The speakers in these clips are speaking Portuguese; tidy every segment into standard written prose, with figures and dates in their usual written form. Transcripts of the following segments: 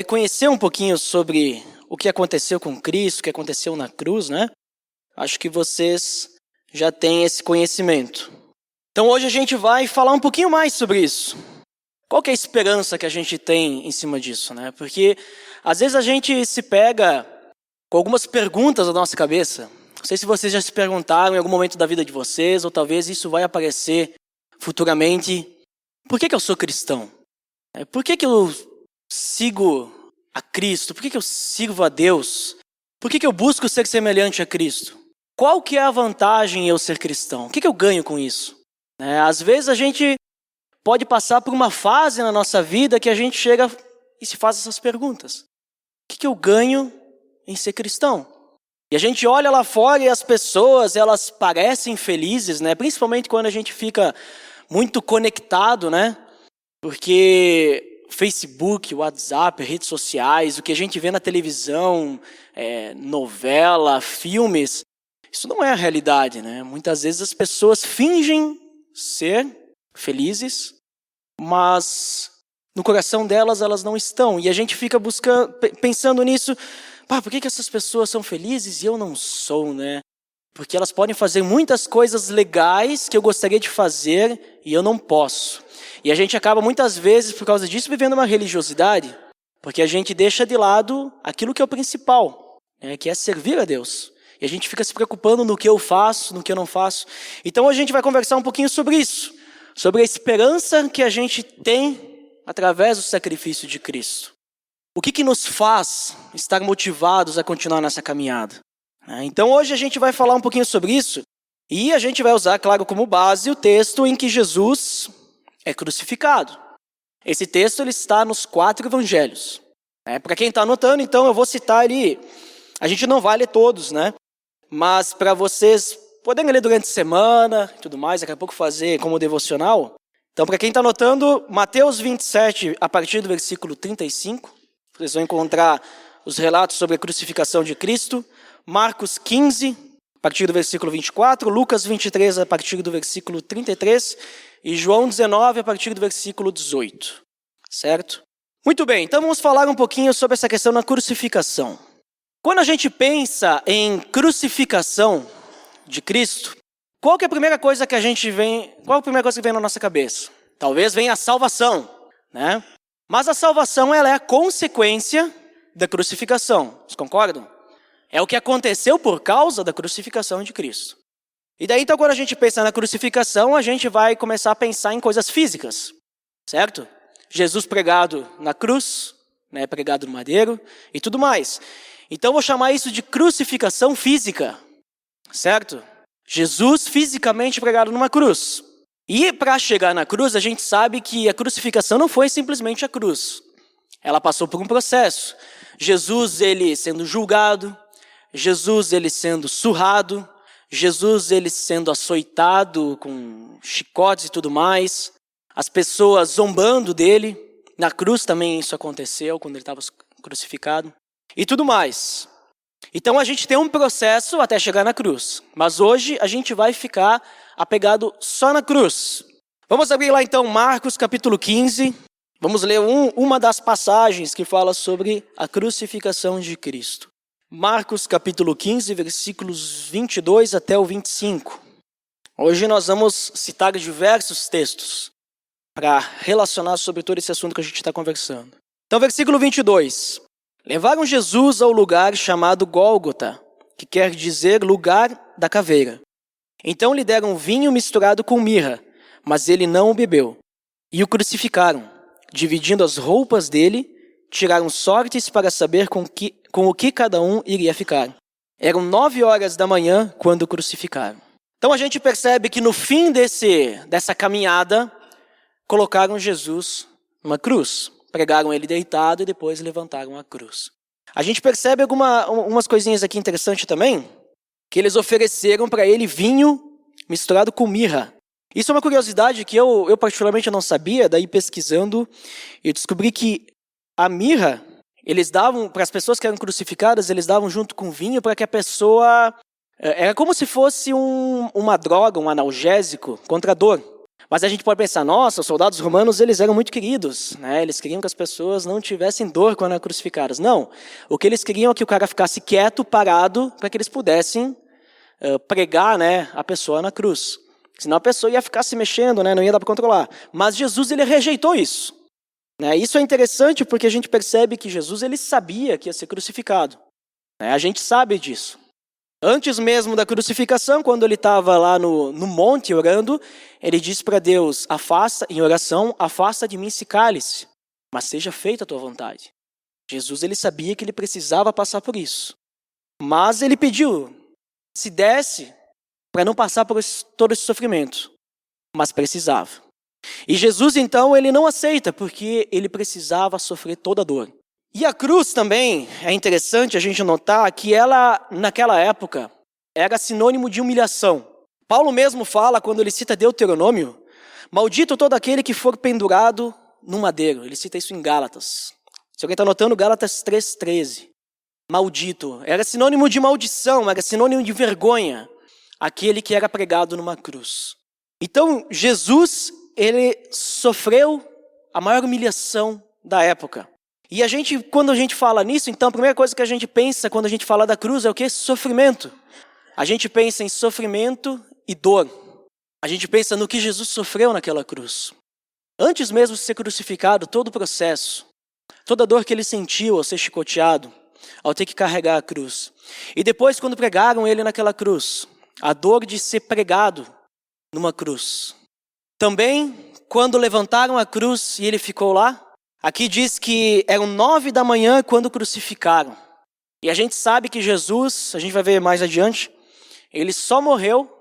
Conhecer um pouquinho sobre o que aconteceu com Cristo, o que aconteceu na cruz, né? Acho que vocês já têm esse conhecimento. Então hoje a gente vai falar um pouquinho mais sobre isso. Qual que é a esperança que a gente tem em cima disso, né? Porque às vezes a gente se pega com algumas perguntas na nossa cabeça. Não sei se vocês já se perguntaram em algum momento da vida de vocês, ou talvez isso vai aparecer futuramente. Por que eu sou cristão? Por que eu sigo a Cristo? Por que eu sirvo a Deus? Por que eu busco ser semelhante a Cristo? Qual que é a vantagem em eu ser cristão? O que eu ganho com isso? Às vezes a gente pode passar por uma fase na nossa vida que a gente chega e se faz essas perguntas. O que eu ganho em ser cristão? E a gente olha lá fora e as pessoas, elas parecem felizes, né? Principalmente quando a gente fica muito conectado, né? Porque Facebook, WhatsApp, redes sociais, o que a gente vê na televisão, novela, filmes, isso não é a realidade, né? Muitas vezes as pessoas fingem ser felizes, mas no coração delas, elas não estão. E a gente fica pensando nisso, por que essas pessoas são felizes e eu não sou, né? Porque elas podem fazer muitas coisas legais que eu gostaria de fazer e eu não posso. E a gente acaba muitas vezes, por causa disso, vivendo uma religiosidade, porque a gente deixa de lado aquilo que é o principal, né? Que é servir a Deus. E a gente fica se preocupando no que eu faço, no que eu não faço. Então a gente vai conversar um pouquinho sobre isso, sobre a esperança que a gente tem através do sacrifício de Cristo. O que nos faz estar motivados a continuar nessa caminhada? Então hoje a gente vai falar um pouquinho sobre isso e a gente vai usar, claro, como base o texto em que Jesus é crucificado. Esse texto ele está nos 4 evangelhos. Para quem está anotando, então eu vou citar ali. A gente não vai ler todos, né? Mas para vocês poderem ler durante a semana e tudo mais, daqui a pouco fazer como devocional. Então para quem está anotando, Mateus 27, a partir do versículo 35, vocês vão encontrar os relatos sobre a crucificação de Cristo. Marcos 15, a partir do versículo 24, Lucas 23, a partir do versículo 33, e João 19, a partir do versículo 18, certo? Muito bem, então vamos falar um pouquinho sobre essa questão da crucificação. Quando a gente pensa em crucificação de Cristo, qual que é a primeira coisa que qual a primeira coisa que vem na nossa cabeça? Talvez venha a salvação, né? Mas a salvação ela é a consequência da crucificação, vocês concordam? É o que aconteceu por causa da crucificação de Cristo. E daí, então, quando a gente pensa na crucificação, a gente vai começar a pensar em coisas físicas, certo? Jesus pregado na cruz, né, pregado no madeiro e tudo mais. Então, eu vou chamar isso de crucificação física, certo? Jesus fisicamente pregado numa cruz. E para chegar na cruz, a gente sabe que a crucificação não foi simplesmente a cruz. Ela passou por um processo. Jesus, ele sendo julgado, Jesus, ele sendo surrado, Jesus, ele sendo açoitado com chicotes e tudo mais, as pessoas zombando dele, na cruz também isso aconteceu, quando ele estava crucificado, e tudo mais. Então a gente tem um processo até chegar na cruz, mas hoje a gente vai ficar apegado só na cruz. Vamos abrir lá então Marcos capítulo 15, vamos ler uma das passagens que fala sobre a crucificação de Cristo. Marcos capítulo 15, versículos 22 até o 25. Hoje nós vamos citar diversos textos para relacionar sobre todo esse assunto que a gente está conversando. Então, versículo 22. Levaram Jesus ao lugar chamado Gólgota, que quer dizer lugar da caveira. Então lhe deram vinho misturado com mirra, mas ele não o bebeu. E o crucificaram, dividindo as roupas dele, tiraram sortes para saber com o que cada um iria ficar. Eram 9 horas da manhã quando o crucificaram. Então a gente percebe que no fim dessa caminhada, colocaram Jesus numa cruz. Pregaram ele deitado e depois levantaram a cruz. A gente percebe umas coisinhas aqui interessantes também, que eles ofereceram para ele vinho misturado com mirra. Isso é uma curiosidade que eu particularmente não sabia, daí pesquisando, eu descobri que a mirra, eles davam, para as pessoas que eram crucificadas, eles davam junto com vinho para que a pessoa... Era como se fosse uma droga, um analgésico contra a dor. Mas a gente pode pensar, nossa, os soldados romanos, eles eram muito queridos, né? Eles queriam que as pessoas não tivessem dor quando eram crucificadas. Não, o que eles queriam é que o cara ficasse quieto, parado, para que eles pudessem pregar, né, a pessoa na cruz. Senão a pessoa ia ficar se mexendo, né, não ia dar para controlar. Mas Jesus, ele rejeitou isso. Né? Isso é interessante porque a gente percebe que Jesus, ele sabia que ia ser crucificado. Né? A gente sabe disso. Antes mesmo da crucificação, quando ele estava lá no monte orando, ele disse para Deus, em oração, afasta de mim esse cálice, mas seja feita a tua vontade. Jesus, ele sabia que ele precisava passar por isso. Mas ele pediu, se desse, para não passar por todo esse sofrimento. Mas precisava. E Jesus, então, ele não aceita, porque ele precisava sofrer toda a dor. E a cruz também, é interessante a gente notar que ela, naquela época, era sinônimo de humilhação. Paulo mesmo fala, quando ele cita Deuteronômio, maldito todo aquele que for pendurado no madeiro. Ele cita isso em Gálatas. Se alguém está anotando, Gálatas 3,13. Maldito. Era sinônimo de maldição, era sinônimo de vergonha. Aquele que era pregado numa cruz. Então, Jesus, ele sofreu a maior humilhação da época. E quando a gente fala nisso, então a primeira coisa que a gente pensa quando a gente fala da cruz é o quê? Sofrimento. A gente pensa em sofrimento e dor. A gente pensa no que Jesus sofreu naquela cruz. Antes mesmo de ser crucificado, todo o processo, toda a dor que ele sentiu ao ser chicoteado, ao ter que carregar a cruz. E depois, quando pregaram ele naquela cruz, a dor de ser pregado numa cruz. Também, quando levantaram a cruz e ele ficou lá, aqui diz que eram 9 da manhã quando crucificaram. E a gente sabe que Jesus, a gente vai ver mais adiante, ele só morreu,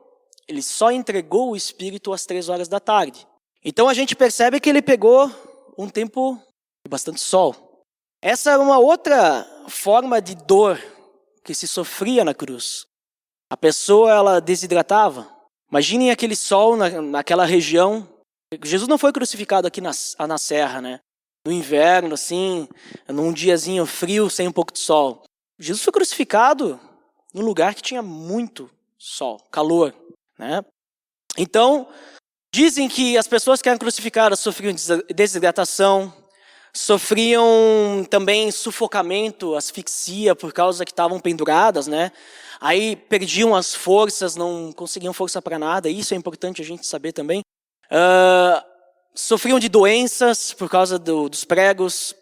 ele só entregou o Espírito às 3 horas da tarde. Então a gente percebe que ele pegou um tempo de bastante sol. Essa era uma outra forma de dor que se sofria na cruz. A pessoa, ela desidratava. Imaginem aquele sol naquela região. Jesus não foi crucificado aqui na serra, né? No inverno, assim, num diazinho frio, sem um pouco de sol. Jesus foi crucificado num lugar que tinha muito sol, calor, né? Então, dizem que as pessoas que eram crucificadas sofriam desidratação, sofriam também sufocamento, asfixia, por causa que estavam penduradas, né? Aí perdiam as forças, não conseguiam força para nada, isso é importante a gente saber também. Sofriam de doenças por causa dos pregos,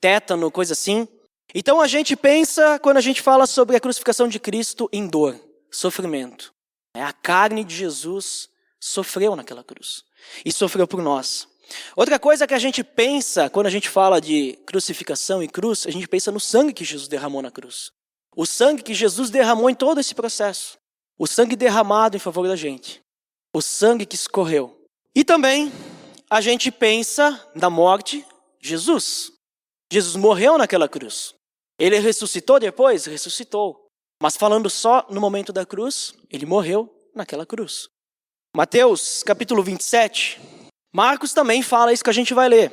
tétano, coisa assim. Então a gente pensa, quando a gente fala sobre a crucificação de Cristo, em dor, sofrimento. A carne de Jesus sofreu naquela cruz e sofreu por nós. Outra coisa que a gente pensa, quando a gente fala de crucificação e cruz, a gente pensa no sangue que Jesus derramou na cruz. O sangue que Jesus derramou em todo esse processo. O sangue derramado em favor da gente. O sangue que escorreu. E também a gente pensa na morte de Jesus. Jesus morreu naquela cruz. Ele ressuscitou depois? Ressuscitou. Mas falando só no momento da cruz, ele morreu naquela cruz. Mateus capítulo 27. Marcos também fala isso que a gente vai ler.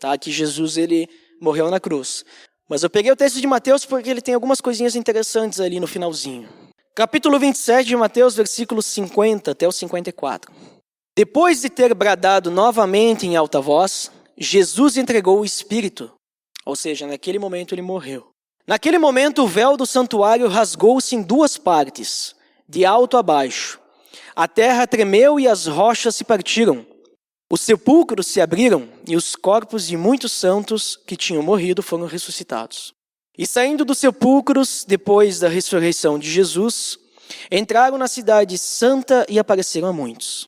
Tá? Que Jesus, ele morreu na cruz. Mas eu peguei o texto de Mateus porque ele tem algumas coisinhas interessantes ali no finalzinho. Capítulo 27 de Mateus, versículos 50 até o 54. Depois de ter bradado novamente em alta voz, Jesus entregou o Espírito. Ou seja, naquele momento ele morreu. Naquele momento o véu do santuário rasgou-se em 2 partes, de alto a baixo. A terra tremeu e as rochas se partiram. Os sepulcros se abriram e os corpos de muitos santos que tinham morrido foram ressuscitados. E saindo dos sepulcros, depois da ressurreição de Jesus, entraram na cidade santa e apareceram a muitos.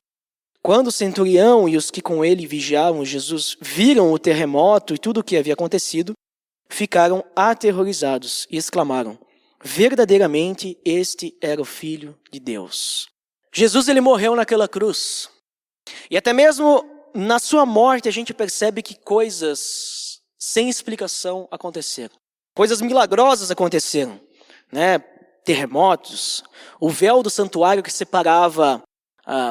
Quando o centurião e os que com ele vigiavam Jesus viram o terremoto e tudo o que havia acontecido, ficaram aterrorizados e exclamaram: verdadeiramente este era o Filho de Deus. Jesus, ele morreu naquela cruz. E até mesmo na sua morte a gente percebe que coisas sem explicação aconteceram. Coisas milagrosas aconteceram, né? Terremotos, o véu do santuário que separava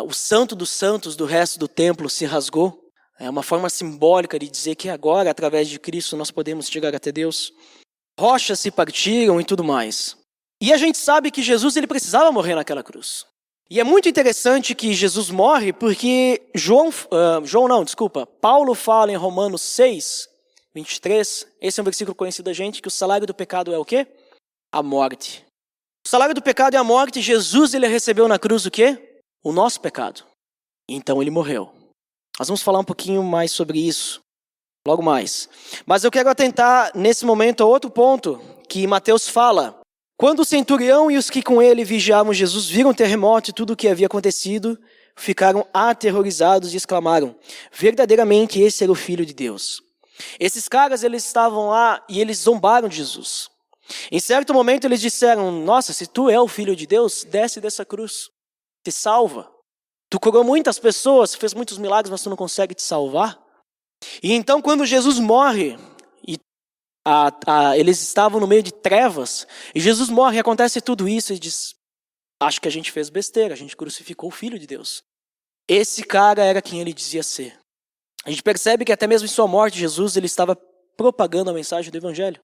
o santo dos santos do resto do templo se rasgou. É uma forma simbólica de dizer que agora, através de Cristo, nós podemos chegar até Deus. Rochas se partiram e tudo mais. E a gente sabe que Jesus, ele precisava morrer naquela cruz. E é muito interessante que Jesus morre porque Paulo fala em Romanos 6, 23, esse é um versículo conhecido da gente, que o salário do pecado é o quê? A morte. O salário do pecado é a morte. Jesus, ele recebeu na cruz o quê? O nosso pecado. Então ele morreu. Nós vamos falar um pouquinho mais sobre isso logo mais. Mas eu quero atentar nesse momento a outro ponto que Mateus fala. Quando o centurião e os que com ele vigiavam Jesus viram o terremoto e tudo o que havia acontecido, ficaram aterrorizados e exclamaram: verdadeiramente esse era o Filho de Deus. Esses caras, eles estavam lá e eles zombaram de Jesus. Em certo momento eles disseram: nossa, se tu é o Filho de Deus, desce dessa cruz, te salva. Tu curou muitas pessoas, fez muitos milagres, mas tu não consegue te salvar? E então quando Jesus morre, eles estavam no meio de trevas, e Jesus morre e acontece tudo isso, e diz: acho que a gente fez besteira, a gente crucificou o Filho de Deus. Esse cara era quem ele dizia ser. A gente percebe que até mesmo em sua morte, Jesus ele estava propagando a mensagem do Evangelho.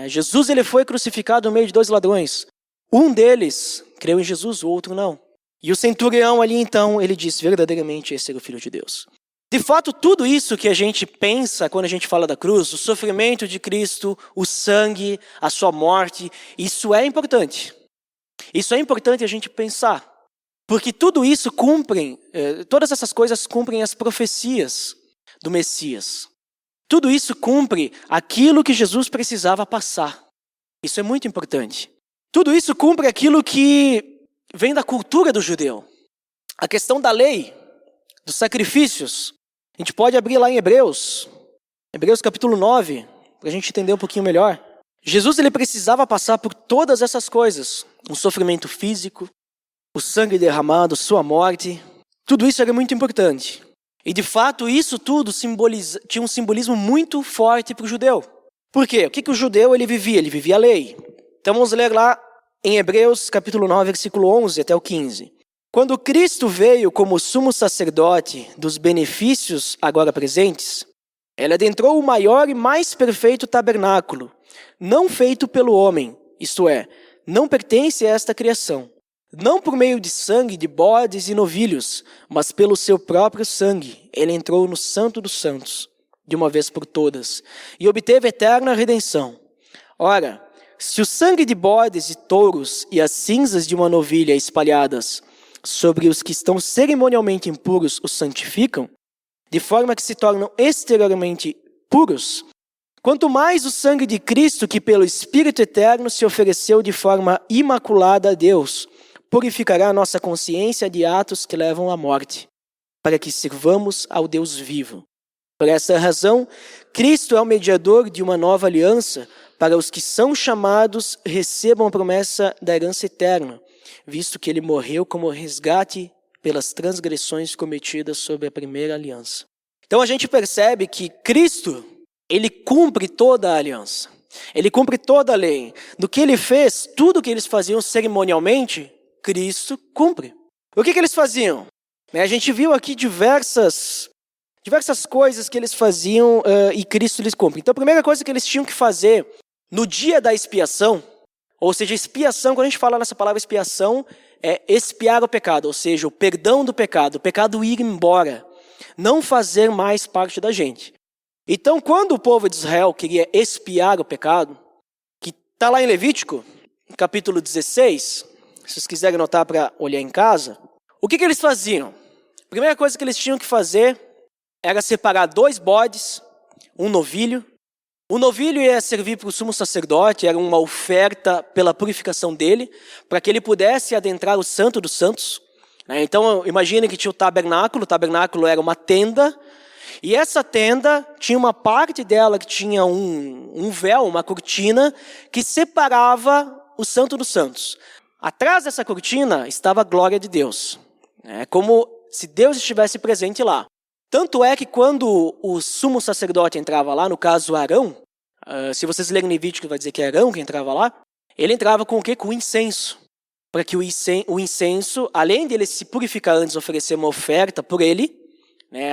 Jesus ele foi crucificado no meio de dois ladrões. Um deles creu em Jesus, o outro não. E o centurião ali então, ele disse: verdadeiramente esse era o Filho de Deus. De fato, tudo isso que a gente pensa quando a gente fala da cruz, o sofrimento de Cristo, o sangue, a sua morte, isso é importante. Isso é importante a gente pensar. Porque tudo isso todas essas coisas cumprem as profecias do Messias. Tudo isso cumpre aquilo que Jesus precisava passar. Isso é muito importante. Tudo isso cumpre aquilo que vem da cultura do judeu. A questão da lei, dos sacrifícios. A gente pode abrir lá em Hebreus capítulo 9, para a gente entender um pouquinho melhor. Jesus ele precisava passar por todas essas coisas. Um sofrimento físico, o sangue derramado, sua morte. Tudo isso era muito importante. E de fato isso tudo tinha um simbolismo muito forte para o judeu. Por quê? O que o judeu ele vivia? Ele vivia a lei. Então vamos ler lá em Hebreus capítulo 9, versículo 11 até o 15. Quando Cristo veio como sumo sacerdote dos benefícios agora presentes, ele adentrou o maior e mais perfeito tabernáculo, não feito pelo homem, isto é, não pertence a esta criação. Não por meio de sangue de bodes e novilhos, mas pelo seu próprio sangue, ele entrou no Santo dos Santos, de uma vez por todas, e obteve eterna redenção. Ora, se o sangue de bodes e touros e as cinzas de uma novilha espalhadas sobre os que estão cerimonialmente impuros os santificam, de forma que se tornam exteriormente puros, quanto mais o sangue de Cristo, que pelo Espírito Eterno se ofereceu de forma imaculada a Deus, purificará a nossa consciência de atos que levam à morte, para que sirvamos ao Deus vivo. Por essa razão, Cristo é o mediador de uma nova aliança, para os que são chamados recebam a promessa da herança eterna, visto que ele morreu como resgate pelas transgressões cometidas sob a primeira aliança. Então a gente percebe que Cristo, ele cumpre toda a aliança. Ele cumpre toda a lei. Do que ele fez, tudo que eles faziam cerimonialmente, Cristo cumpre. O que eles faziam? A gente viu aqui diversas coisas que eles faziam e Cristo lhes cumpre. Então a primeira coisa que eles tinham que fazer no dia da expiação, ou seja, expiação, quando a gente fala nessa palavra expiação, é expiar o pecado, ou seja, o perdão do pecado, o pecado ir embora, não fazer mais parte da gente. Então, quando o povo de Israel queria expiar o pecado, que está lá em Levítico, capítulo 16, se vocês quiserem anotar para olhar em casa, o que eles faziam? A primeira coisa que eles tinham que fazer era separar 2 bodes, um novilho. O novilho ia servir para o sumo sacerdote, era uma oferta pela purificação dele, para que ele pudesse adentrar o Santo dos Santos. Então, imagine que tinha o tabernáculo era uma tenda, e essa tenda tinha uma parte dela que tinha um véu, uma cortina, que separava o Santo dos Santos. Atrás dessa cortina estava a glória de Deus. É como se Deus estivesse presente lá. Tanto é que quando o sumo sacerdote entrava lá, no caso Arão, se vocês lerem Levítico vai dizer que é Arão que entrava lá, ele entrava com o quê? Com o incenso. Para que o incenso, além de ele se purificar antes de oferecer uma oferta por ele,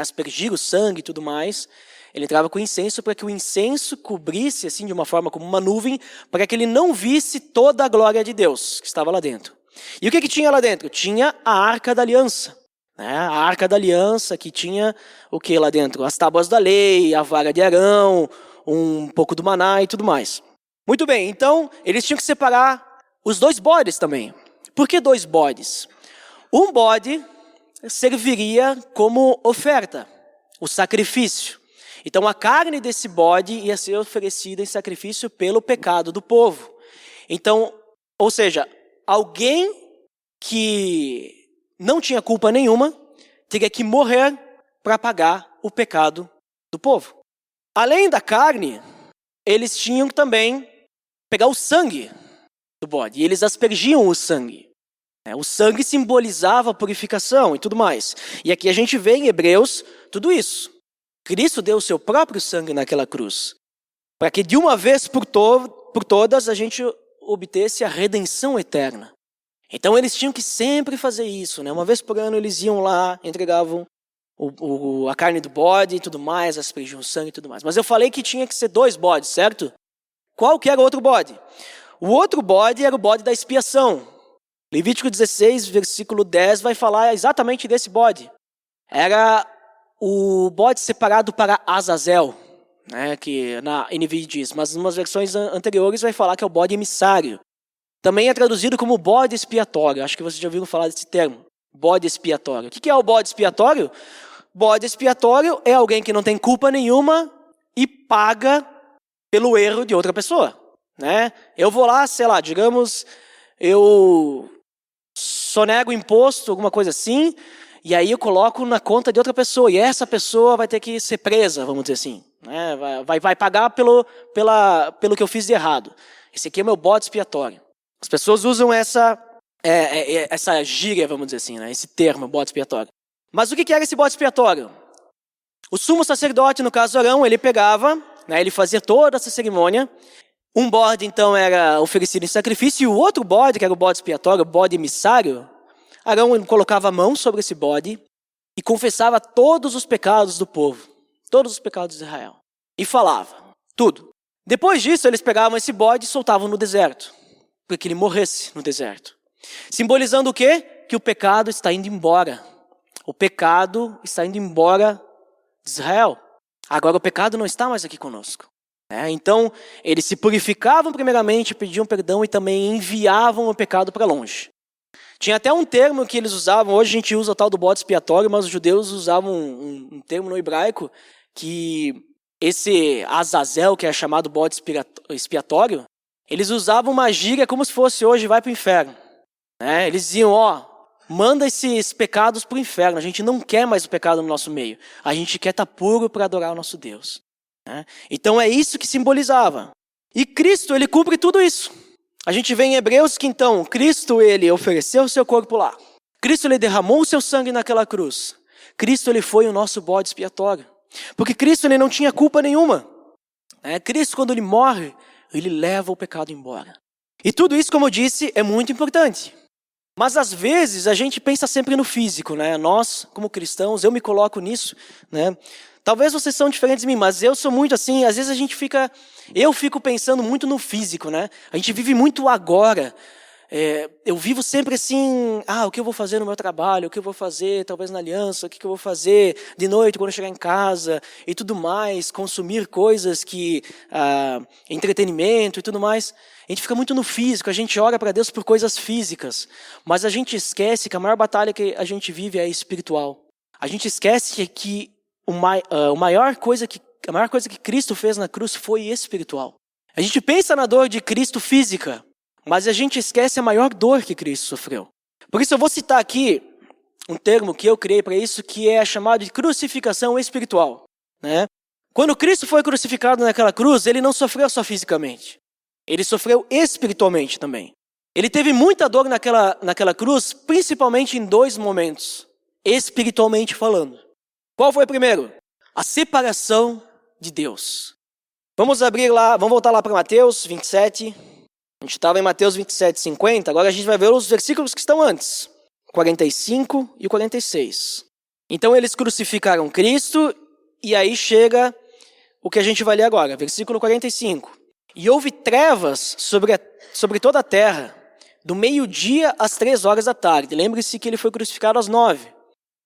aspergir o sangue e tudo mais, ele entrava com incenso para que o incenso cobrisse assim de uma forma como uma nuvem, para que ele não visse toda a glória de Deus que estava lá dentro. E o que tinha lá dentro? Tinha a Arca da Aliança. A Arca da Aliança, que tinha o que lá dentro? As tábuas da lei, a vara de Arão, um pouco do maná e tudo mais. Muito bem, então eles tinham que separar os 2 bodes também. Por que 2 bodes? Um bode serviria como oferta, o sacrifício. Então a carne desse bode ia ser oferecida em sacrifício pelo pecado do povo. Então, ou seja, alguém que não tinha culpa nenhuma teria que morrer para pagar o pecado do povo. Além da carne, eles tinham que também pegar o sangue do bode, e eles aspergiam o sangue. O sangue simbolizava a purificação e tudo mais. E aqui a gente vê em Hebreus tudo isso. Cristo deu o seu próprio sangue naquela cruz, para que de uma vez por todas a gente obtesse a redenção eterna. Então eles tinham que sempre fazer isso, Uma vez por ano eles iam lá, entregavam a carne do bode e tudo mais, aspergiam o sangue e tudo mais. Mas eu falei que tinha que ser 2 bodes, certo? Qual que era o outro bode? O outro bode era o bode da expiação. Levítico 16, versículo 10, vai falar exatamente desse bode. Era o bode separado para Azazel, que na NVI diz, mas em umas versões anteriores vai falar que é o bode emissário. Também é traduzido como bode expiatório. Acho que vocês já ouviram falar desse termo, bode expiatório. O que é o bode expiatório? Bode expiatório é alguém que não tem culpa nenhuma e paga pelo erro de outra pessoa. Eu vou lá, sei lá, digamos, eu sonego imposto, alguma coisa assim, e aí eu coloco na conta de outra pessoa, e essa pessoa vai ter que ser presa, vamos dizer assim. Vai pagar pelo que eu fiz de errado. Esse aqui é o meu bode expiatório. As pessoas usam essa gíria, vamos dizer assim, esse termo, bode expiatório. Mas o que era esse bode expiatório? O sumo sacerdote, no caso Arão, ele pegava, ele fazia toda essa cerimônia. Um bode, então, era oferecido em sacrifício, e o outro bode, que era o bode expiatório, o bode emissário, Arão colocava a mão sobre esse bode e confessava todos os pecados do povo, todos os pecados de Israel. E falava, tudo. Depois disso, eles pegavam esse bode e soltavam no deserto, para que ele morresse no deserto. Simbolizando o quê? Que o pecado está indo embora. O pecado está indo embora de Israel. Agora o pecado não está mais aqui conosco. Então, eles se purificavam primeiramente, pediam perdão e também enviavam o pecado para longe. Tinha até um termo que eles usavam, hoje a gente usa o tal do bode expiatório, mas os judeus usavam um termo no hebraico, que esse Azazel, que é chamado bode expiatório, eles usavam uma gíria como se fosse hoje, vai para o inferno. Eles diziam, manda esses pecados para o inferno, a gente não quer mais o pecado no nosso meio, a gente quer estar puro para adorar o nosso Deus. Então é isso que simbolizava. E Cristo, ele cumpre tudo isso. A gente vê em Hebreus que então, Cristo, ele ofereceu o seu corpo lá. Cristo, ele derramou o seu sangue naquela cruz. Cristo, ele foi o nosso bode expiatório. Porque Cristo, ele não tinha culpa nenhuma. Cristo, quando ele morre, ele leva o pecado embora. E tudo isso, como eu disse, é muito importante. Mas às vezes a gente pensa sempre no físico, Nós, como cristãos, eu me coloco nisso, Talvez vocês são diferentes de mim, mas eu sou muito assim, às vezes eu fico pensando muito no físico, A gente vive muito agora. Eu vivo sempre assim, o que eu vou fazer no meu trabalho, o que eu vou fazer talvez na aliança, o que eu vou fazer de noite quando eu chegar em casa e tudo mais, consumir coisas entretenimento e tudo mais. A gente fica muito no físico, a gente ora para Deus por coisas físicas, mas a gente esquece que a maior batalha que a gente vive é espiritual. A gente esquece que a maior coisa que Cristo fez na cruz foi espiritual. A gente pensa na dor de Cristo física, mas a gente esquece a maior dor que Cristo sofreu. Por isso eu vou citar aqui um termo que eu criei para isso, que é chamado de crucificação espiritual. Quando Cristo foi crucificado naquela cruz, ele não sofreu só fisicamente. Ele sofreu espiritualmente também. Ele teve muita dor naquela cruz, principalmente em 2 momentos, espiritualmente falando. Qual foi o primeiro? A separação de Deus. Vamos voltar lá para Mateus 27. A gente estava em Mateus 27, 50. Agora a gente vai ver os versículos que estão antes. 45 e 46. Então eles crucificaram Cristo e aí chega o que a gente vai ler agora. Versículo 45. E houve trevas sobre toda a terra, do meio-dia às 3 horas da tarde. Lembre-se que ele foi crucificado às 9.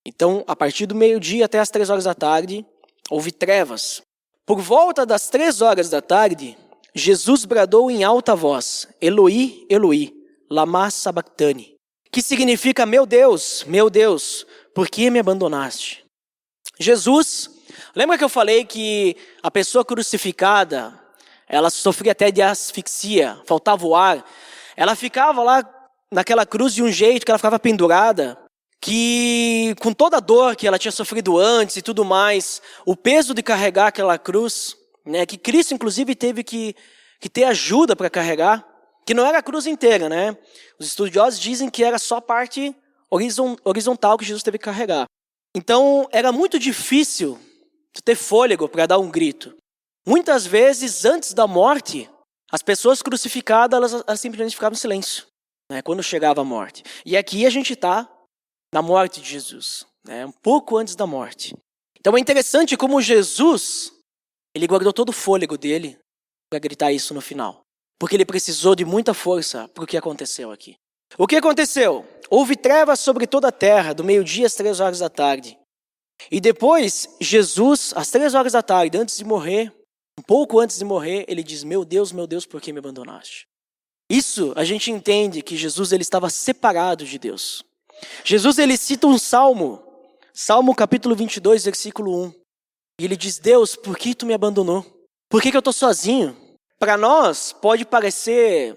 Então, a partir do meio-dia até às 3 horas da tarde, houve trevas. Por volta das 3 horas da tarde, Jesus bradou em alta voz, Eloi, Eloi, lama sabachthani, que significa, meu Deus, por que me abandonaste? Jesus, lembra que eu falei que a pessoa crucificada, ela sofria até de asfixia, faltava o ar. Ela ficava lá naquela cruz de um jeito que ela ficava pendurada, que com toda a dor que ela tinha sofrido antes e tudo mais, o peso de carregar aquela cruz, né, que Cristo inclusive teve que ter ajuda para carregar, que não era a cruz inteira, né? Os estudiosos dizem que era só a parte horizontal que Jesus teve que carregar. Então era muito difícil ter fôlego para dar um grito. Muitas vezes, antes da morte, as pessoas crucificadas, elas simplesmente ficavam em silêncio, né, quando chegava a morte. E aqui a gente está na morte de Jesus, né, um pouco antes da morte. Então é interessante como Jesus, ele guardou todo o fôlego dele para gritar isso no final. Porque ele precisou de muita força para o que aconteceu aqui. O que aconteceu? Houve trevas sobre toda a terra, do meio-dia às 3 horas da tarde. E depois, Jesus, às 3 horas da tarde, antes de morrer, um pouco antes de morrer, ele diz, meu Deus, por que me abandonaste? Isso a gente entende que Jesus ele estava separado de Deus. Jesus ele cita um salmo, Salmo capítulo 22, versículo 1. E ele diz, Deus, por que tu me abandonou? Por que eu estou sozinho? Para nós pode parecer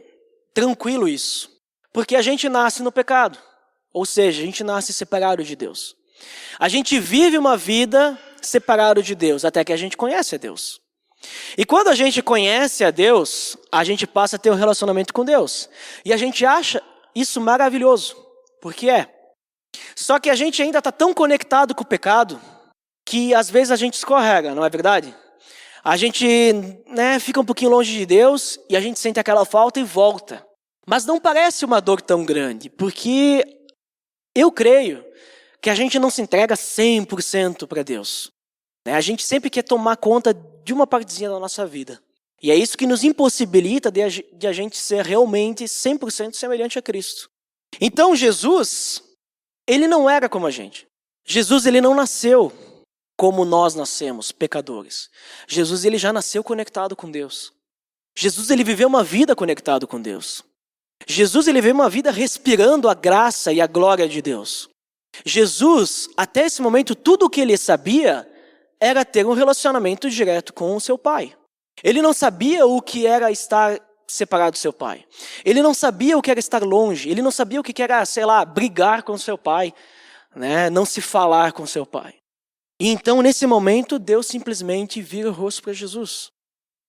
tranquilo isso, porque a gente nasce no pecado, ou seja, a gente nasce separado de Deus. A gente vive uma vida separado de Deus, até que a gente conhece a Deus. E quando a gente conhece a Deus, a gente passa a ter um relacionamento com Deus. E a gente acha isso maravilhoso, porque é. Só que a gente ainda está tão conectado com o pecado, que às vezes a gente escorrega, não é verdade? A gente, né, fica um pouquinho longe de Deus e a gente sente aquela falta e volta. Mas não parece uma dor tão grande, porque eu creio que a gente não se entrega 100% para Deus. A gente sempre quer tomar conta de uma partezinha da nossa vida. E é isso que nos impossibilita de a gente ser realmente 100% semelhante a Cristo. Então Jesus, ele não era como a gente. Jesus, ele não nasceu como nós nascemos, pecadores. Jesus, ele já nasceu conectado com Deus. Jesus, ele viveu uma vida conectado com Deus. Jesus, ele viveu uma vida respirando a graça e a glória de Deus. Jesus, até esse momento, tudo o que ele sabia era ter um relacionamento direto com o seu pai. Ele não sabia o que era estar separado do seu pai. Ele não sabia o que era estar longe. Ele não sabia o que era, sei lá, brigar com seu pai, né? Não se falar com seu pai. E então, nesse momento, Deus simplesmente vira o rosto para Jesus.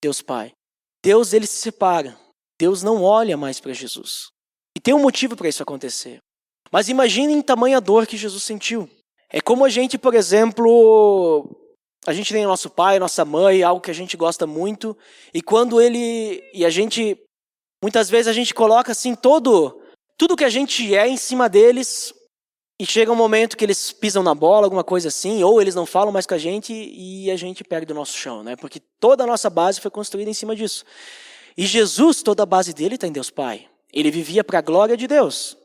Deus Pai. Deus, ele se separa. Deus não olha mais para Jesus. E tem um motivo para isso acontecer. Mas imaginem tamanha dor que Jesus sentiu. É como a gente, por exemplo, a gente tem nosso pai, nossa mãe, algo que a gente gosta muito. E quando muitas vezes a gente coloca assim tudo que a gente é em cima deles. E chega um momento que eles pisam na bola, alguma coisa assim, ou eles não falam mais com a gente e a gente perde o nosso chão, né? Porque toda a nossa base foi construída em cima disso. E Jesus, toda a base dele está em Deus Pai. Ele vivia para a glória de Deus.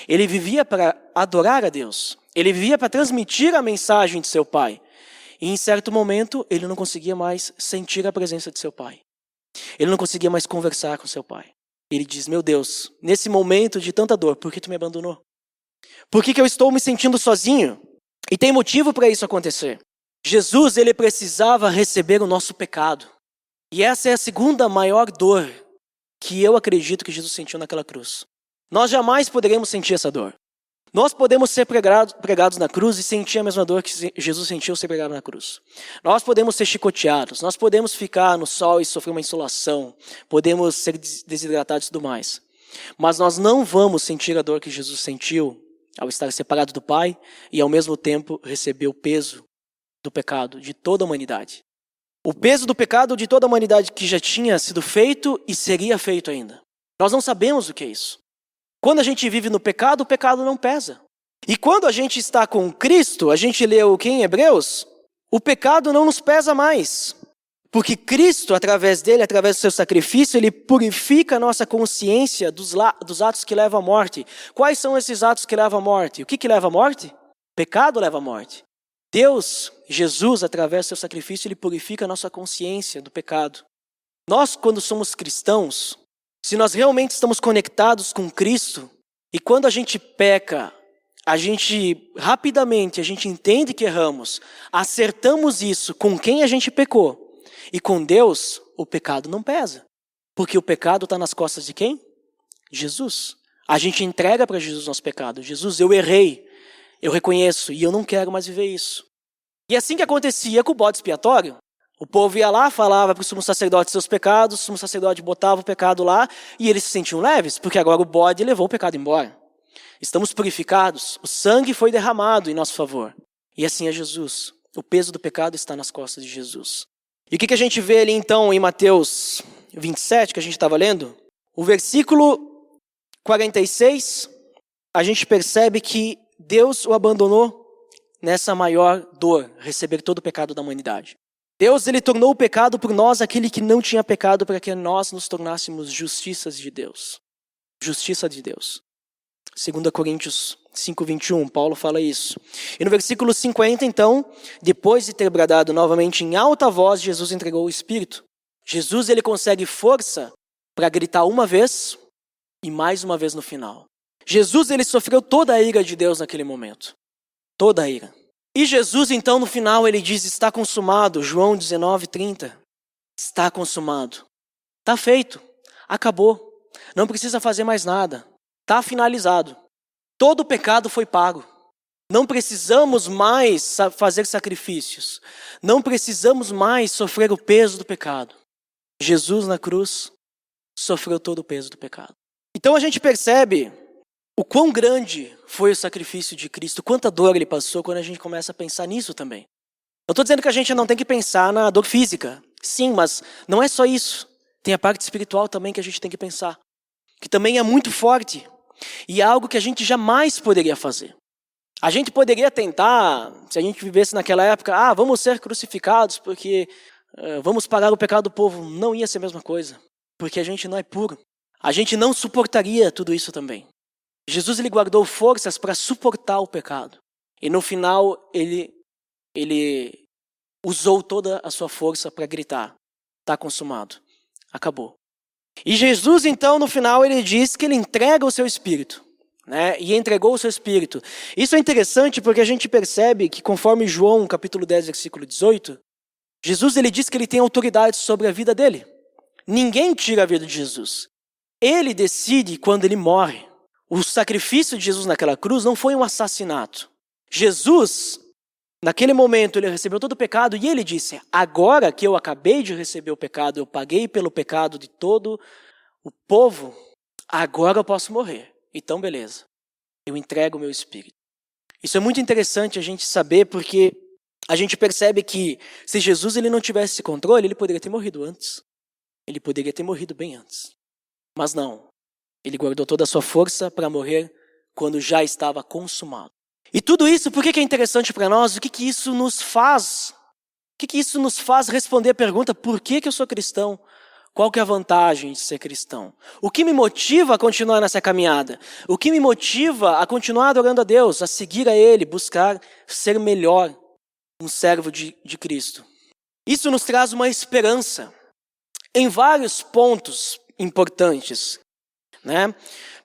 Ele vivia para adorar a Deus. Ele vivia para transmitir a mensagem de seu Pai. E em certo momento, ele não conseguia mais sentir a presença de seu Pai. Ele não conseguia mais conversar com seu Pai. Ele diz, meu Deus, nesse momento de tanta dor, por que tu me abandonou? Por que eu estou me sentindo sozinho? E tem motivo para isso acontecer. Jesus, ele precisava receber o nosso pecado. E essa é a segunda maior dor que eu acredito que Jesus sentiu naquela cruz. Nós jamais poderemos sentir essa dor. Nós podemos ser pregados na cruz e sentir a mesma dor que Jesus sentiu ser pregado na cruz. Nós podemos ser chicoteados, nós podemos ficar no sol e sofrer uma insolação, podemos ser desidratados e tudo mais. Mas nós não vamos sentir a dor que Jesus sentiu ao estar separado do Pai e ao mesmo tempo receber o peso do pecado de toda a humanidade. O peso do pecado de toda a humanidade que já tinha sido feito e seria feito ainda. Nós não sabemos o que é isso. Quando a gente vive no pecado, o pecado não pesa. E quando a gente está com Cristo, a gente leu aqui em Hebreus, o pecado não nos pesa mais. Porque Cristo, através dele, através do seu sacrifício, ele purifica a nossa consciência dos atos que levam à morte. Quais são esses atos que levam à morte? O que leva à morte? Pecado leva à morte. Deus, Jesus, através do seu sacrifício, ele purifica a nossa consciência do pecado. Nós, quando somos cristãos, se nós realmente estamos conectados com Cristo, e quando a gente peca, a gente rapidamente, a gente entende que erramos, acertamos isso com quem a gente pecou, e com Deus, o pecado não pesa. Porque o pecado está nas costas de quem? Jesus. A gente entrega para Jesus nosso pecado. Jesus, eu errei, eu reconheço, e eu não quero mais viver isso. E assim que acontecia com o bode expiatório. O povo ia lá, falava para o sumo sacerdote seus pecados, o sumo sacerdote botava o pecado lá, e eles se sentiam leves, porque agora o bode levou o pecado embora. Estamos purificados, o sangue foi derramado em nosso favor. E assim é Jesus. O peso do pecado está nas costas de Jesus. E o que a gente vê ali então em Mateus 27, que a gente estava lendo? O versículo 46, a gente percebe que Deus o abandonou nessa maior dor, receber todo o pecado da humanidade. Deus, ele tornou o pecado por nós aquele que não tinha pecado, para que nós nos tornássemos justiças de Deus. Justiça de Deus. 2 Coríntios 5:21, Paulo fala isso. E no versículo 50, então, depois de ter bradado novamente em alta voz, Jesus entregou o Espírito. Jesus, ele consegue força para gritar uma vez e mais uma vez no final. Jesus, ele sofreu toda a ira de Deus naquele momento. Toda a ira. E Jesus, então, no final, ele diz, está consumado. João 19:30. Está consumado. Está feito. Acabou. Não precisa fazer mais nada. Está finalizado. Todo o pecado foi pago. Não precisamos mais fazer sacrifícios. Não precisamos mais sofrer o peso do pecado. Jesus na cruz sofreu todo o peso do pecado. Então a gente percebe o quão grande foi o sacrifício de Cristo, quanta dor ele passou quando a gente começa a pensar nisso também. Não estou dizendo que a gente não tem que pensar na dor física. Sim, mas não é só isso. Tem a parte espiritual também que a gente tem que pensar. Que também é muito forte. E é algo que a gente jamais poderia fazer. A gente poderia tentar, se a gente vivesse naquela época, vamos ser crucificados porque vamos pagar o pecado do povo. Não ia ser a mesma coisa, porque a gente não é puro. A gente não suportaria tudo isso também. Jesus, ele guardou forças para suportar o pecado. E no final, ele usou toda a sua força para gritar, está consumado, acabou. E Jesus, então, no final, ele diz que ele entrega o seu Espírito, né? E entregou o seu Espírito. Isso é interessante porque a gente percebe que, conforme João, capítulo 10, versículo 18, Jesus, ele diz que ele tem autoridade sobre a vida dele. Ninguém tira a vida de Jesus. Ele decide quando ele morre. O sacrifício de Jesus naquela cruz não foi um assassinato. Jesus, naquele momento, ele recebeu todo o pecado e ele disse, agora que eu acabei de receber o pecado, eu paguei pelo pecado de todo o povo, agora eu posso morrer. Então, beleza. Eu entrego o meu espírito. Isso é muito interessante a gente saber porque a gente percebe que se Jesus ele não tivesse esse controle, ele poderia ter morrido antes. Ele poderia ter morrido bem antes. Mas não. Ele guardou toda a sua força para morrer quando já estava consumado. E tudo isso, por que é interessante para nós? O que isso nos faz? O que isso nos faz responder a pergunta, por que eu sou cristão? Qual que é a vantagem de ser cristão? O que me motiva a continuar nessa caminhada? O que me motiva a continuar adorando a Deus, a seguir a Ele, buscar ser melhor, um servo de Cristo? Isso nos traz uma esperança em vários pontos importantes, né?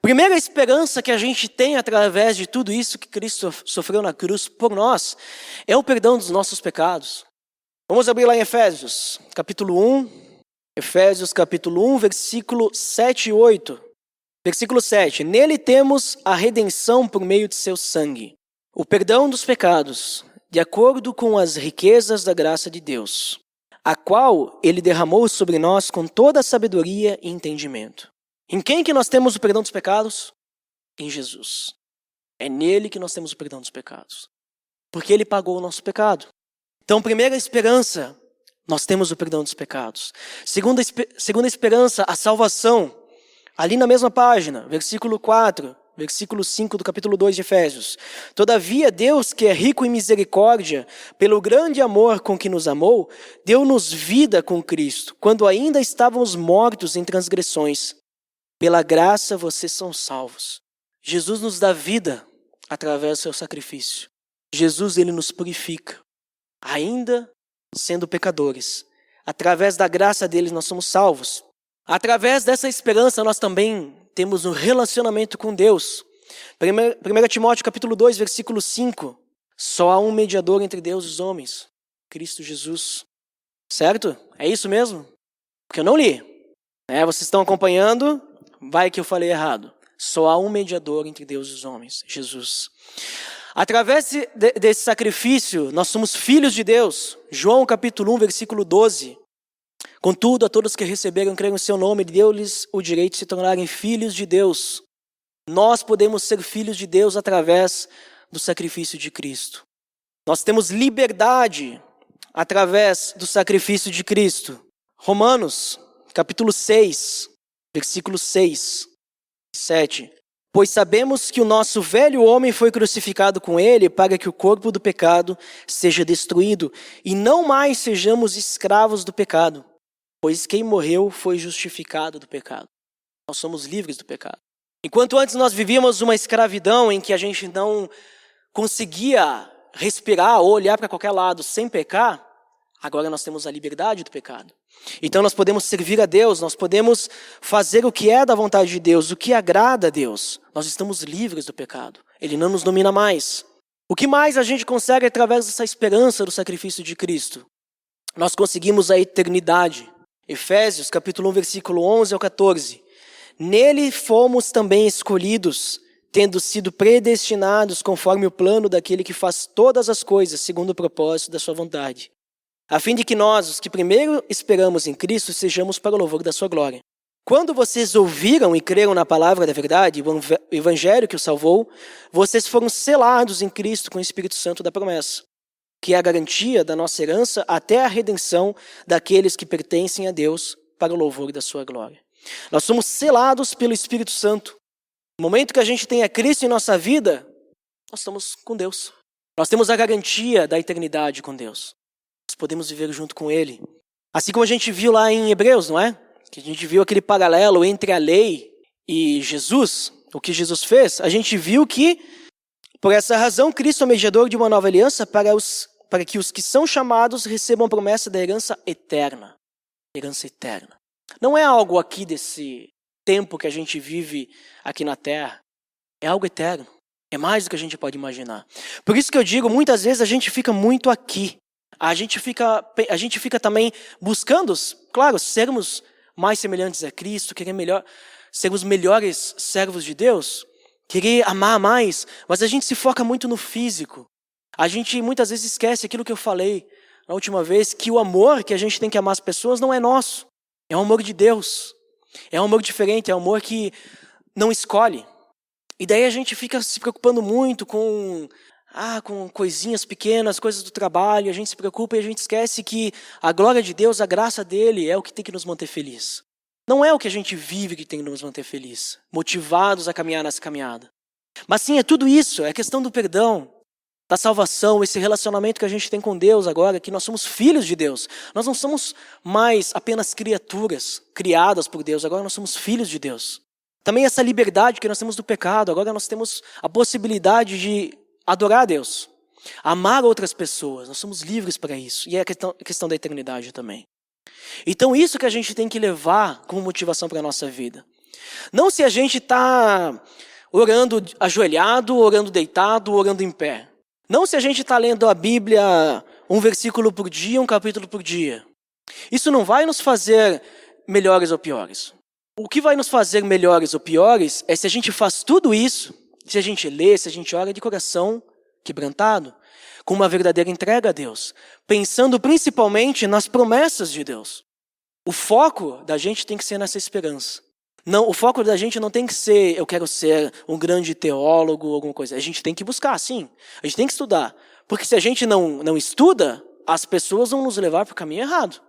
Primeira esperança que a gente tem através de tudo isso que Cristo sofreu na cruz por nós é o perdão dos nossos pecados. Vamos abrir lá em Efésios, capítulo 1. Efésios, capítulo 1, versículo 7 e 8. Versículo 7. Nele temos a redenção por meio de seu sangue, o perdão dos pecados, de acordo com as riquezas da graça de Deus, a qual ele derramou sobre nós com toda a sabedoria e entendimento. Em quem que nós temos o perdão dos pecados? Em Jesus. É nele que nós temos o perdão dos pecados. Porque ele pagou o nosso pecado. Então, primeira esperança, nós temos o perdão dos pecados. Segunda esperança, a salvação. Ali na mesma página, versículo 4. versículo 5 do capítulo 2 de Efésios. Todavia, Deus, que é rico em misericórdia, pelo grande amor com que nos amou, deu-nos vida com Cristo, quando ainda estávamos mortos em transgressões. Pela graça vocês são salvos. Jesus nos dá vida através do seu sacrifício. Jesus, ele nos purifica, ainda sendo pecadores. Através da graça dele nós somos salvos. Através dessa esperança nós também temos um relacionamento com Deus. 1 Timóteo capítulo 2, versículo 5. Só há um mediador entre Deus e os homens, Cristo Jesus. Certo? É isso mesmo? Porque eu não li. Vocês estão acompanhando? Vai que eu falei errado. Só há um mediador entre Deus e os homens, Jesus. Através desse sacrifício, nós somos filhos de Deus. João capítulo 1, versículo 12. Contudo, a todos que receberam e creram em seu nome, deu-lhes o direito de se tornarem filhos de Deus. Nós podemos ser filhos de Deus através do sacrifício de Cristo. Nós temos liberdade através do sacrifício de Cristo. Romanos capítulo 6, versículo 6 e 7. Pois sabemos que o nosso velho homem foi crucificado com ele para que o corpo do pecado seja destruído e não mais sejamos escravos do pecado. Pois quem morreu foi justificado do pecado. Nós somos livres do pecado. Enquanto antes nós vivíamos uma escravidão em que a gente não conseguia respirar ou olhar para qualquer lado sem pecar, agora nós temos a liberdade do pecado. Então nós podemos servir a Deus, nós podemos fazer o que é da vontade de Deus, o que agrada a Deus. Nós estamos livres do pecado. Ele não nos domina mais. O que mais a gente consegue através dessa esperança do sacrifício de Cristo? Nós conseguimos a eternidade. Efésios capítulo 1, versículo 11 ao 14. Nele fomos também escolhidos, tendo sido predestinados conforme o plano daquele que faz todas as coisas segundo o propósito da sua vontade, a fim de que nós, os que primeiro esperamos em Cristo, sejamos para o louvor da sua glória. Quando vocês ouviram e creram na palavra da verdade, o evangelho que os salvou, vocês foram selados em Cristo com o Espírito Santo da promessa, que é a garantia da nossa herança até a redenção daqueles que pertencem a Deus para o louvor da sua glória. Nós somos selados pelo Espírito Santo. No momento que a gente tem a Cristo em nossa vida, nós estamos com Deus. Nós temos a garantia da eternidade com Deus. Nós podemos viver junto com Ele. Assim como a gente viu lá em Hebreus, não é? Que a gente viu aquele paralelo entre a lei e Jesus, o que Jesus fez. A gente viu que, por essa razão, Cristo é o mediador de uma nova aliança para que os que são chamados recebam a promessa da herança eterna. Herança eterna. Não é algo aqui desse tempo que a gente vive aqui na Terra. É algo eterno. É mais do que a gente pode imaginar. Por isso que eu digo, muitas vezes a gente fica muito aqui. A gente fica também buscando, claro, sermos mais semelhantes a Cristo, querer sermos melhores servos de Deus, querer amar mais, mas a gente se foca muito no físico. A gente muitas vezes esquece aquilo que eu falei na última vez, que o amor que a gente tem que amar as pessoas não é nosso. É o amor de Deus. É um amor diferente, é um amor que não escolhe. E daí a gente fica se preocupando muito com coisinhas pequenas, coisas do trabalho, a gente se preocupa e a gente esquece que a glória de Deus, a graça dele é o que tem que nos manter felizes. Não é o que a gente vive que tem que nos manter felizes, motivados a caminhar nessa caminhada. Mas sim, é tudo isso, é a questão do perdão, da salvação, esse relacionamento que a gente tem com Deus agora, que nós somos filhos de Deus. Nós não somos mais apenas criaturas criadas por Deus, agora nós somos filhos de Deus. Também essa liberdade que nós temos do pecado, agora nós temos a possibilidade de adorar a Deus, amar outras pessoas, nós somos livres para isso. E é a questão da eternidade também. Então isso que a gente tem que levar como motivação para a nossa vida. Não se a gente está orando ajoelhado, orando deitado, orando em pé. Não se a gente está lendo a Bíblia um versículo por dia, um capítulo por dia. Isso não vai nos fazer melhores ou piores. O que vai nos fazer melhores ou piores é se a gente faz tudo isso, se a gente lê, se a gente ora de coração quebrantado, com uma verdadeira entrega a Deus, pensando principalmente nas promessas de Deus. O foco da gente tem que ser nessa esperança. Não, o foco da gente não tem que ser, eu quero ser um grande teólogo ou alguma coisa. A gente tem que buscar, sim. A gente tem que estudar. Porque se a gente não estuda, as pessoas vão nos levar para o caminho errado.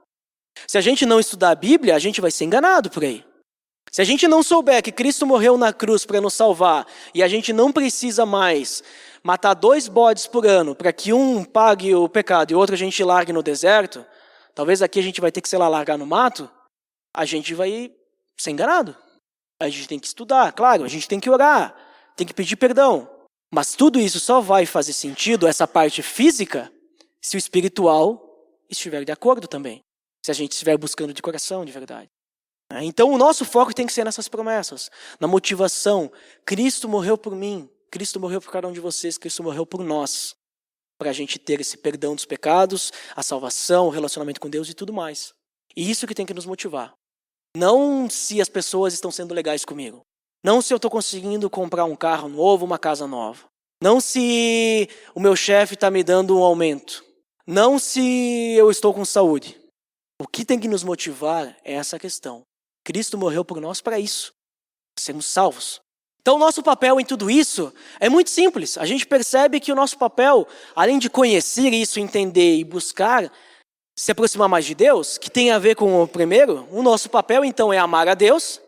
Se a gente não estudar a Bíblia, a gente vai ser enganado por aí. Se a gente não souber que Cristo morreu na cruz para nos salvar e a gente não precisa mais matar 2 bodes por ano para que um pague o pecado e o outro a gente largue no deserto, talvez aqui a gente vai ter que, sei lá, largar no mato, a gente vai ser enganado. A gente tem que estudar, claro, a gente tem que orar, tem que pedir perdão. Mas tudo isso só vai fazer sentido, essa parte física, se o espiritual estiver de acordo também. Se a gente estiver buscando de coração, de verdade. Então o nosso foco tem que ser nessas promessas, na motivação. Cristo morreu por mim, Cristo morreu por cada um de vocês, Cristo morreu por nós. Para a gente ter esse perdão dos pecados, a salvação, o relacionamento com Deus e tudo mais. E isso que tem que nos motivar. Não se as pessoas estão sendo legais comigo. Não se eu estou conseguindo comprar um carro novo, uma casa nova. Não se o meu chefe está me dando um aumento. Não se eu estou com saúde. O que tem que nos motivar é essa questão. Cristo morreu por nós para isso, sermos salvos. Então o nosso papel em tudo isso é muito simples. A gente percebe que o nosso papel, além de conhecer isso, entender e buscar se aproximar mais de Deus, que tem a ver com o primeiro, o nosso papel então é amar a Deus,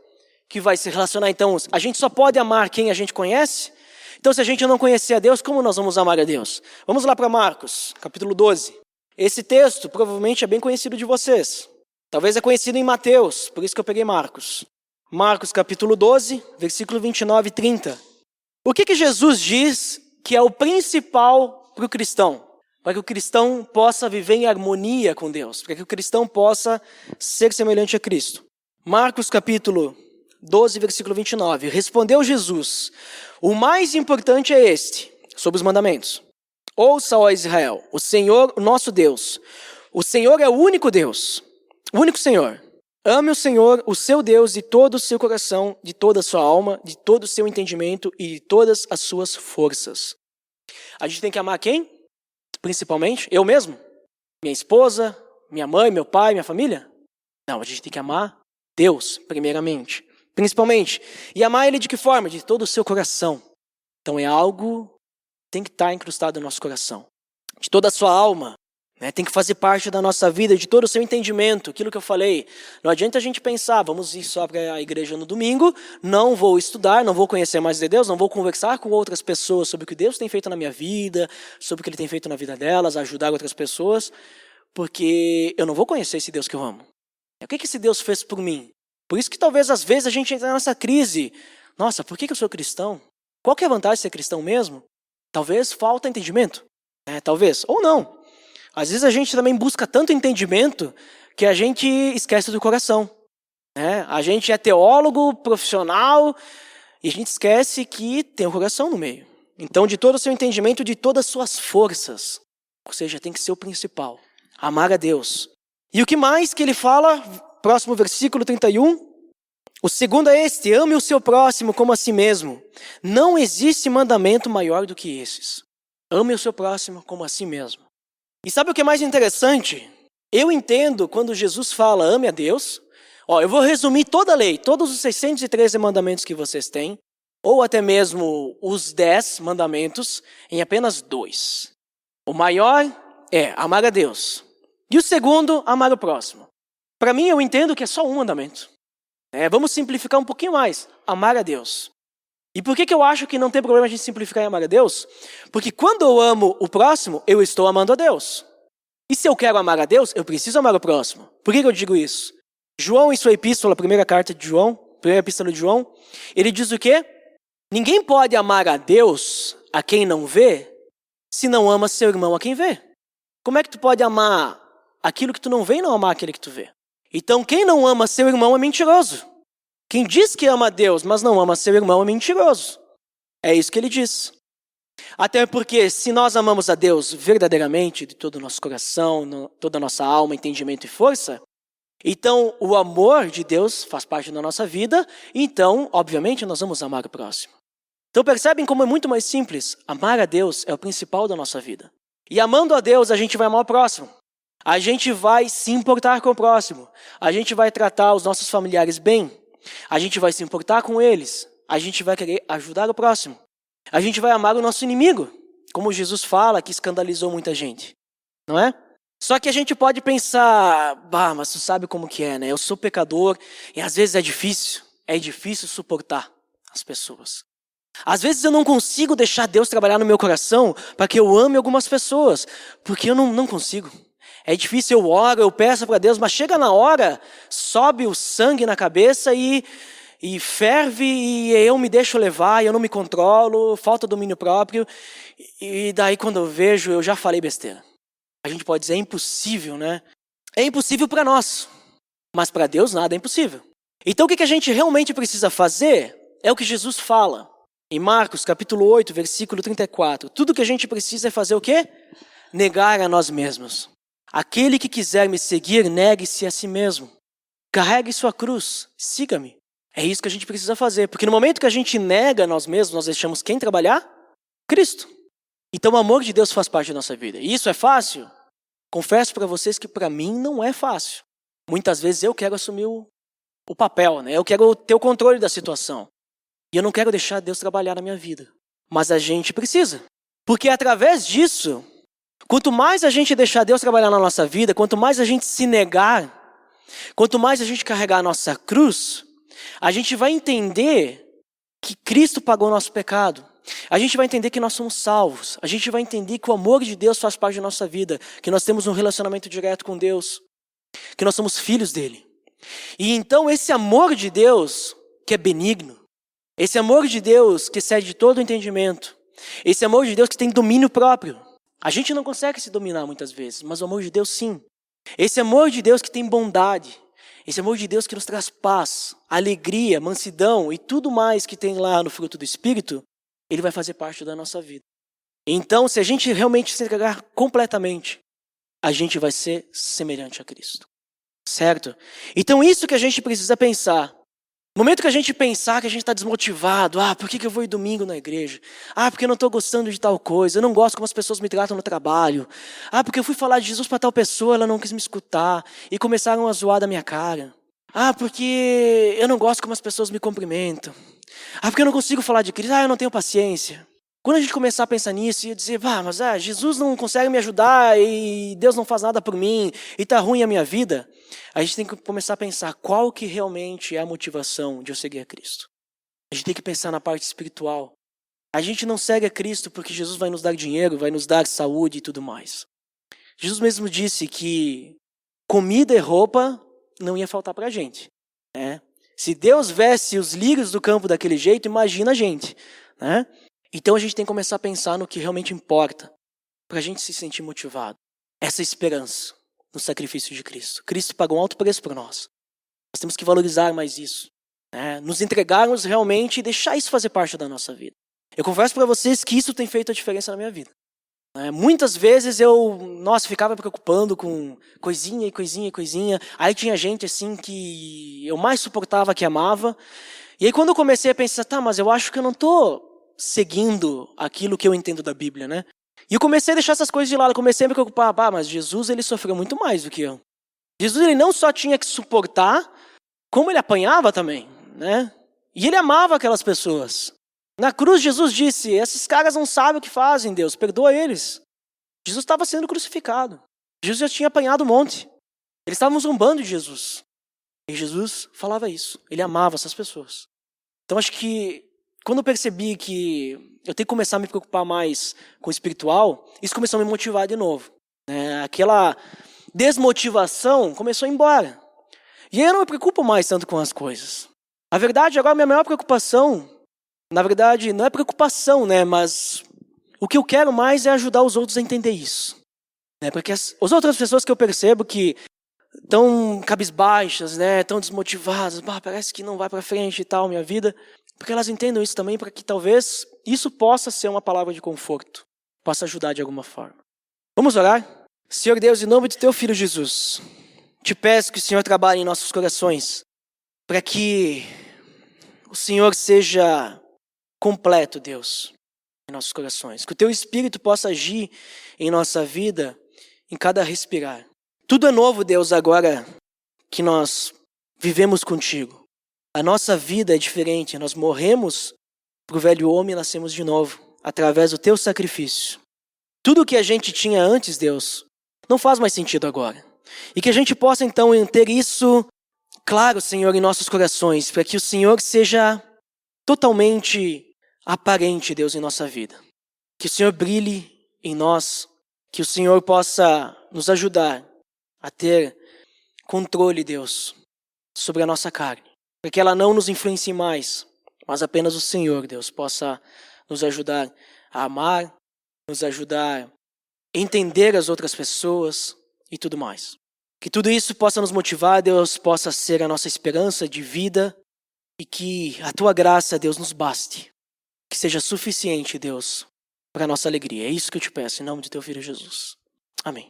que vai se relacionar então, a gente só pode amar quem a gente conhece. Então se a gente não conhecer a Deus, como nós vamos amar a Deus? Vamos lá para Marcos, capítulo 12. Esse texto provavelmente é bem conhecido de vocês. Talvez é conhecido em Mateus, por isso que eu peguei Marcos. Marcos capítulo 12, versículo 29 e 30. O que Jesus diz que é o principal para o cristão? Para que o cristão possa viver em harmonia com Deus, para que o cristão possa ser semelhante a Cristo. Marcos capítulo 12, versículo 29. Respondeu Jesus: o mais importante é este, sobre os mandamentos. Ouça, ó Israel, o Senhor, o nosso Deus. O Senhor é o único Deus, o único Senhor. Ame o Senhor, o seu Deus, de todo o seu coração, de toda a sua alma, de todo o seu entendimento e de todas as suas forças. A gente tem que amar quem? Principalmente, eu mesmo? Minha esposa, minha mãe, meu pai, minha família? Não, a gente tem que amar Deus, primeiramente. Principalmente. E amar Ele de que forma? De todo o seu coração. Então é algo que tem que estar incrustado no nosso coração. De toda a sua alma. Tem que fazer parte da nossa vida, de todo o seu entendimento. Aquilo que eu falei. Não adianta a gente pensar, vamos ir só para a igreja no domingo, não vou estudar, não vou conhecer mais de Deus, não vou conversar com outras pessoas sobre o que Deus tem feito na minha vida, sobre o que Ele tem feito na vida delas, ajudar outras pessoas, porque eu não vou conhecer esse Deus que eu amo. O que esse Deus fez por mim? Por isso que talvez às vezes a gente entra nessa crise. Nossa, por que eu sou cristão? Qual que é a vantagem de ser cristão mesmo? Talvez falta entendimento. Talvez, ou não. Às vezes a gente também busca tanto entendimento que a gente esquece do coração. A gente é teólogo, profissional, e a gente esquece que tem o coração no meio. Então, de todo o seu entendimento, de todas as suas forças. Ou seja, tem que ser o principal. Amar a Deus. E o que mais que ele fala? Próximo versículo 31. O segundo é este: ame o seu próximo como a si mesmo. Não existe mandamento maior do que esses. Ame o seu próximo como a si mesmo. E sabe o que é mais interessante? Eu entendo quando Jesus fala ame a Deus. Eu vou resumir toda a lei, todos os 613 mandamentos que vocês têm, ou até mesmo os 10 mandamentos, em apenas 2. O maior é amar a Deus. E o segundo, amar o próximo. Para mim, eu entendo que é só um mandamento. Vamos simplificar um pouquinho mais. Amar a Deus. E por que eu acho que não tem problema a gente simplificar e amar a Deus? Porque quando eu amo o próximo, eu estou amando a Deus. E se eu quero amar a Deus, eu preciso amar o próximo. Por que eu digo isso? João, em sua epístola, a primeira carta de João, primeira epístola de João, ele diz o quê? Ninguém pode amar a Deus a quem não vê, se não ama seu irmão a quem vê. Como é que tu pode amar aquilo que tu não vê e não amar aquele que tu vê? Então, quem não ama seu irmão é mentiroso. Quem diz que ama a Deus, mas não ama seu irmão, é mentiroso. É isso que ele diz. Até porque se nós amamos a Deus verdadeiramente, de todo o nosso coração, toda a nossa alma, entendimento e força, então o amor de Deus faz parte da nossa vida, então, obviamente, nós vamos amar o próximo. Então percebem como é muito mais simples? Amar a Deus é o principal da nossa vida. E amando a Deus, a gente vai amar o próximo. A gente vai se importar com o próximo. A gente vai tratar os nossos familiares bem. A gente vai se importar com eles. A gente vai querer ajudar o próximo. A gente vai amar o nosso inimigo, como Jesus fala, que escandalizou muita gente. Não é? Só que a gente pode pensar, mas tu sabe como que é, né? Eu sou pecador e às vezes é difícil. é difícil suportar as pessoas. Às vezes eu não consigo deixar Deus trabalhar no meu coração para que eu ame algumas pessoas, porque eu não consigo. É difícil, eu oro, eu peço para Deus, mas chega na hora, sobe o sangue na cabeça e ferve e eu me deixo levar, e eu não me controlo, falta domínio próprio. E daí quando eu vejo, eu já falei besteira. A gente pode dizer, é impossível, né? É impossível para nós, mas para Deus nada é impossível. Então o que a gente realmente precisa fazer é o que Jesus fala. Em Marcos capítulo 8, versículo 34. Tudo que a gente precisa é fazer o quê? Negar a nós mesmos. Aquele que quiser me seguir, negue-se a si mesmo. Carregue sua cruz, siga-me. É isso que a gente precisa fazer. Porque no momento que a gente nega a nós mesmos, nós deixamos quem trabalhar? Cristo. Então o amor de Deus faz parte da nossa vida. E isso é fácil? Confesso para vocês que para mim não é fácil. Muitas vezes eu quero assumir o papel, né? Eu quero ter o controle da situação. E eu não quero deixar Deus trabalhar na minha vida. Mas a gente precisa. Porque através disso, quanto mais a gente deixar Deus trabalhar na nossa vida, quanto mais a gente se negar, quanto mais a gente carregar a nossa cruz, a gente vai entender que Cristo pagou o nosso pecado. A gente vai entender que nós somos salvos. A gente vai entender que o amor de Deus faz parte da nossa vida. Que nós temos um relacionamento direto com Deus. Que nós somos filhos dele. E então esse amor de Deus, que é benigno, esse amor de Deus que excede todo o entendimento, esse amor de Deus que tem domínio próprio. A gente não consegue se dominar muitas vezes, mas o amor de Deus sim. Esse amor de Deus que tem bondade, esse amor de Deus que nos traz paz, alegria, mansidão e tudo mais que tem lá no fruto do Espírito, ele vai fazer parte da nossa vida. Então, se a gente realmente se entregar completamente, a gente vai ser semelhante a Cristo. Certo? Então isso que a gente precisa pensar. No momento que a gente pensar que a gente está desmotivado, por que eu vou ir domingo na igreja? Porque eu não estou gostando de tal coisa, eu não gosto como as pessoas me tratam no trabalho. Porque eu fui falar de Jesus para tal pessoa, ela não quis me escutar e começaram a zoar da minha cara. Porque eu não gosto como as pessoas me cumprimentam. Porque eu não consigo falar de Cristo, eu não tenho paciência. Quando a gente começar a pensar nisso e dizer, mas Jesus não consegue me ajudar e Deus não faz nada por mim e está ruim a minha vida, a gente tem que começar a pensar qual que realmente é a motivação de eu seguir a Cristo. A gente tem que pensar na parte espiritual. A gente não segue a Cristo porque Jesus vai nos dar dinheiro, vai nos dar saúde e tudo mais. Jesus mesmo disse que comida e roupa não ia faltar para a gente. Né? Se Deus veste os lírios do campo daquele jeito, imagina a gente. Né? Então a gente tem que começar a pensar no que realmente importa, para a gente se sentir motivado. Essa esperança no sacrifício de Cristo. Cristo pagou um alto preço por nós. Nós temos que valorizar mais isso. Né? Nos entregarmos realmente e deixar isso fazer parte da nossa vida. Eu confesso para vocês que isso tem feito a diferença na minha vida. Muitas vezes eu, ficava me preocupando com coisinha. Aí tinha gente assim que eu mais suportava, que amava. E aí quando eu comecei a pensar, mas eu acho que eu não estou seguindo aquilo que eu entendo da Bíblia, né? E eu comecei a deixar essas coisas de lado, comecei a me preocupar, mas Jesus ele sofreu muito mais do que eu. Jesus ele não só tinha que suportar, como ele apanhava também, né? E ele amava aquelas pessoas. Na cruz Jesus disse, esses caras não sabem o que fazem, Deus, perdoa eles. Jesus estava sendo crucificado. Jesus já tinha apanhado um monte. Eles estavam zombando de Jesus. E Jesus falava isso, ele amava essas pessoas. Então acho que quando eu percebi que eu tenho que começar a me preocupar mais com o espiritual, isso começou a me motivar de novo. Aquela desmotivação começou a ir embora. E aí eu não me preocupo mais tanto com as coisas. A verdade, agora a minha maior preocupação, na verdade, não é preocupação, mas o que eu quero mais é ajudar os outros a entender isso. Porque as outras pessoas que eu percebo que estão cabisbaixas, estão desmotivadas, parece que não vai para frente e tal, minha vida, porque elas entendam isso também, para que talvez isso possa ser uma palavra de conforto, possa ajudar de alguma forma. Vamos orar? Senhor Deus, em nome de Teu Filho Jesus, te peço que o Senhor trabalhe em nossos corações, para que o Senhor seja completo, Deus, em nossos corações. Que o Teu Espírito possa agir em nossa vida, em cada respirar. Tudo é novo, Deus, agora que nós vivemos contigo. A nossa vida é diferente, nós morremos para o velho homem e nascemos de novo, através do Teu sacrifício. Tudo o que a gente tinha antes, Deus, não faz mais sentido agora. E que a gente possa então ter isso claro, Senhor, em nossos corações, para que o Senhor seja totalmente aparente, Deus, em nossa vida. Que o Senhor brilhe em nós, que o Senhor possa nos ajudar a ter controle, Deus, sobre a nossa carne. Para que ela não nos influencie mais, mas apenas o Senhor, Deus, possa nos ajudar a amar, nos ajudar a entender as outras pessoas e tudo mais. Que tudo isso possa nos motivar, Deus, possa ser a nossa esperança de vida e que a Tua graça, Deus, nos baste. Que seja suficiente, Deus, para a nossa alegria. É isso que eu te peço, em nome de Teu Filho Jesus. Amém.